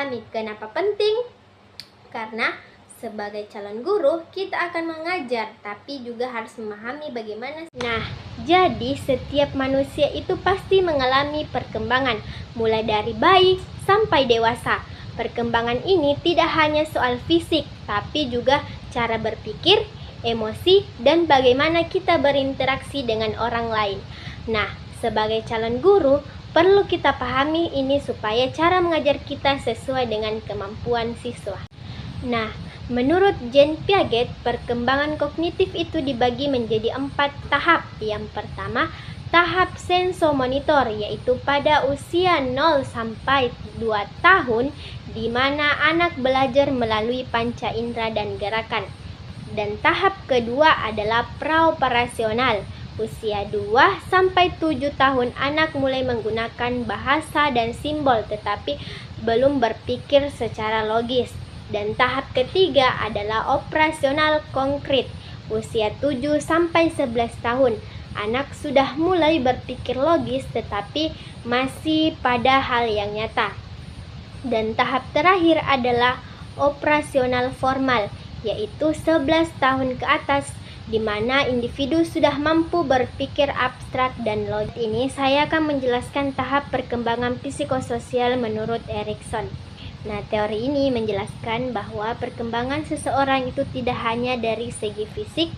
pahami kenapa penting? Karena sebagai calon guru, kita akan mengajar, tapi juga harus memahami bagaimana. Nah, jadi setiap manusia itu pasti mengalami perkembangan, mulai dari bayi sampai dewasa. Perkembangan ini tidak hanya soal fisik, tapi juga cara berpikir, emosi, dan bagaimana kita berinteraksi dengan orang lain. Nah, sebagai calon guru, perlu kita pahami ini supaya cara mengajar kita sesuai dengan kemampuan siswa. Nah, menurut Jean Piaget, perkembangan kognitif itu dibagi menjadi 4 tahap. Yang pertama, tahap sensomonitor, yaitu pada usia 0 sampai 2 tahun, di mana anak belajar melalui panca indera dan gerakan. Dan tahap kedua adalah praoperasional. Usia 2 sampai 7 tahun anak mulai menggunakan bahasa dan simbol tetapi belum berpikir secara logis. Dan tahap ketiga adalah operasional konkret. Usia 7 sampai 11 tahun, anak sudah mulai berpikir logis tetapi masih pada hal yang nyata. Dan tahap terakhir adalah operasional formal, yaitu 11 tahun ke atas, di mana individu sudah mampu berpikir abstrak dan logis. Ini saya akan menjelaskan tahap perkembangan psikososial menurut Erikson. Nah, teori ini menjelaskan bahwa perkembangan seseorang itu tidak hanya dari segi fisik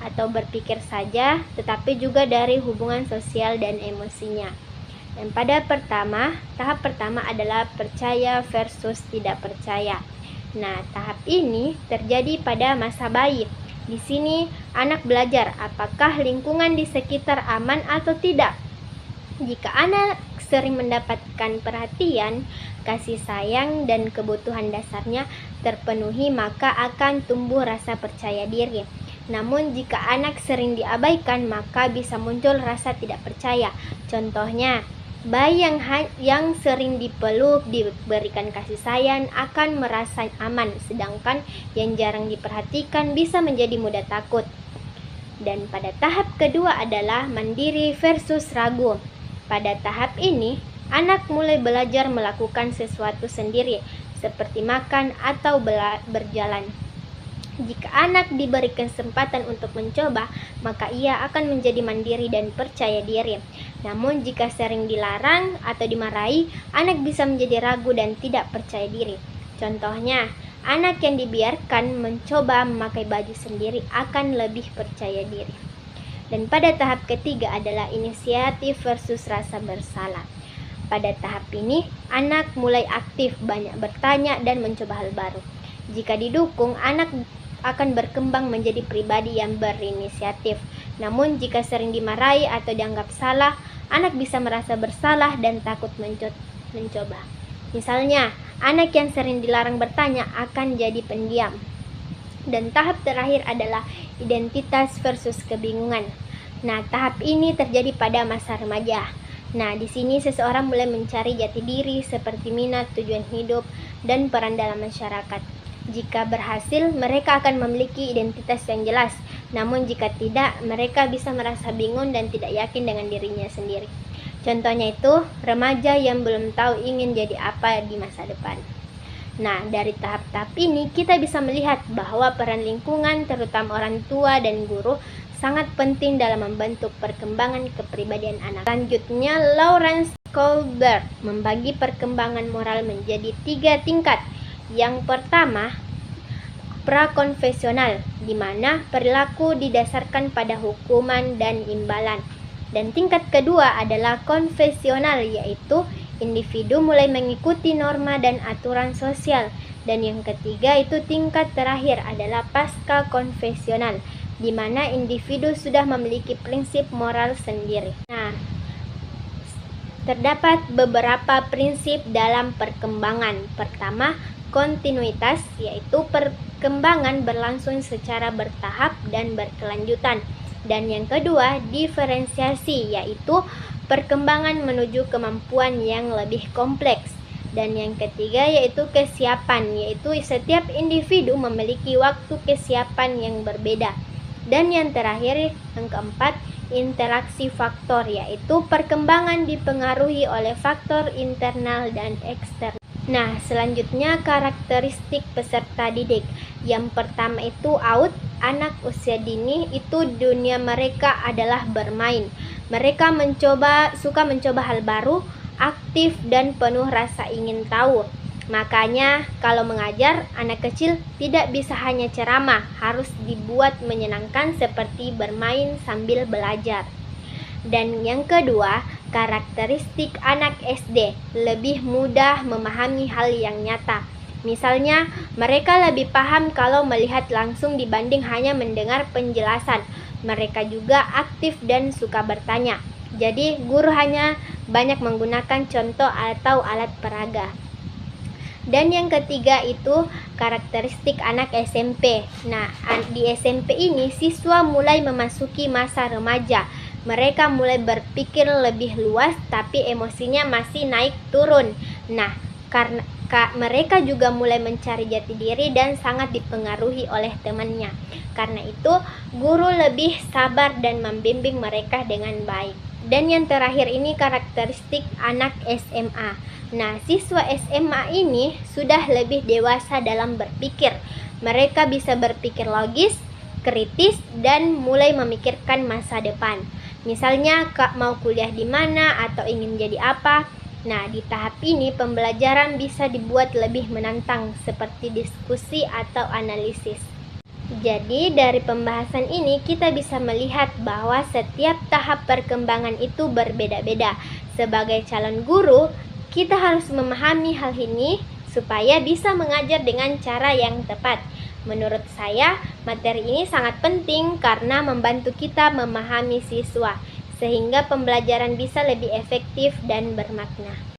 atau berpikir saja, tetapi juga dari hubungan sosial dan emosinya. Dan pada tahap pertama adalah percaya versus tidak percaya. Nah, tahap ini terjadi pada masa bayi. Di sini anak belajar apakah lingkungan di sekitar aman atau tidak. Jika anak sering mendapatkan perhatian, kasih sayang, dan kebutuhan dasarnya terpenuhi, maka akan tumbuh rasa percaya diri. Namun jika anak sering diabaikan, maka bisa muncul rasa tidak percaya. Contohnya, bayi yang sering dipeluk, diberikan kasih sayang akan merasa aman, sedangkan yang jarang diperhatikan bisa menjadi mudah takut. Dan pada tahap kedua adalah mandiri versus ragu. Pada tahap ini, anak mulai belajar melakukan sesuatu sendiri, seperti makan atau berjalan. Jika anak diberi kesempatan untuk mencoba, maka ia akan menjadi mandiri dan percaya diri. Namun jika sering dilarang atau dimarahi, anak bisa menjadi ragu dan tidak percaya diri. Contohnya, anak yang dibiarkan mencoba memakai baju sendiri akan lebih percaya diri. Dan pada tahap ketiga adalah inisiatif versus rasa bersalah. Pada tahap ini, anak mulai aktif, banyak bertanya, dan mencoba hal baru. Jika didukung, anak akan berkembang menjadi pribadi yang berinisiatif. Namun jika sering dimarahi atau dianggap salah, anak bisa merasa bersalah dan takut mencoba. Misalnya, anak yang sering dilarang bertanya akan jadi pendiam. Dan tahap terakhir adalah identitas versus kebingungan. Nah, tahap ini terjadi pada masa remaja. Nah, di sini seseorang mulai mencari jati diri seperti minat, tujuan hidup, dan peran dalam masyarakat. Jika berhasil, mereka akan memiliki identitas yang jelas. Namun jika tidak, mereka bisa merasa bingung dan tidak yakin dengan dirinya sendiri. Contohnya itu, remaja yang belum tahu ingin jadi apa di masa depan. Nah, dari tahap-tahap ini kita bisa melihat bahwa peran lingkungan, terutama orang tua dan guru, sangat penting dalam membentuk perkembangan kepribadian anak. Selanjutnya, Lawrence Kohlberg membagi perkembangan moral menjadi 3 tingkat. Yang pertama, prakonvensional, di mana perilaku didasarkan pada hukuman dan imbalan. Dan tingkat kedua adalah konvensional, yaitu individu mulai mengikuti norma dan aturan sosial. Dan yang ketiga itu tingkat terakhir adalah pasca konvensional, di mana individu sudah memiliki prinsip moral sendiri. Nah, terdapat beberapa prinsip dalam perkembangan. Pertama, kontinuitas, yaitu perkembangan berlangsung secara bertahap dan berkelanjutan. Dan yang kedua, diferensiasi, yaitu perkembangan menuju kemampuan yang lebih kompleks. Dan yang ketiga yaitu kesiapan, yaitu setiap individu memiliki waktu kesiapan yang berbeda. Dan yang terakhir, yang keempat, interaksi faktor, yaitu perkembangan dipengaruhi oleh faktor internal dan eksternal. Nah, selanjutnya karakteristik peserta didik. Yang pertama itu AUD, anak usia dini itu dunia mereka adalah bermain. Mereka suka mencoba hal baru, aktif dan penuh rasa ingin tahu. Makanya kalau mengajar anak kecil tidak bisa hanya ceramah, harus dibuat menyenangkan seperti bermain sambil belajar. Dan yang kedua, karakteristik anak SD lebih mudah memahami hal yang nyata. Misalnya, mereka lebih paham kalau melihat langsung dibanding hanya mendengar penjelasan. Mereka juga aktif dan suka bertanya. Jadi, guru hanya banyak menggunakan contoh atau alat peraga. Dan yang ketiga itu karakteristik anak SMP. Nah, di SMP ini siswa mulai memasuki masa remaja. Mereka mulai berpikir lebih luas tapi emosinya masih naik turun. Nah, karena mereka juga mulai mencari jati diri dan sangat dipengaruhi oleh temannya. Karena itu, guru lebih sabar dan membimbing mereka dengan baik. Dan yang terakhir ini karakteristik anak SMA. Nah, siswa SMA ini sudah lebih dewasa dalam berpikir. Mereka bisa berpikir logis, kritis, dan mulai memikirkan masa depan. Misalnya, mau kuliah di mana atau ingin jadi apa. Nah, di tahap ini pembelajaran bisa dibuat lebih menantang seperti diskusi atau analisis. Jadi, dari pembahasan ini kita bisa melihat bahwa setiap tahap perkembangan itu berbeda-beda. Sebagai calon guru, kita harus memahami hal ini supaya bisa mengajar dengan cara yang tepat. Menurut saya, materi ini sangat penting karena membantu kita memahami siswa, sehingga pembelajaran bisa lebih efektif dan bermakna.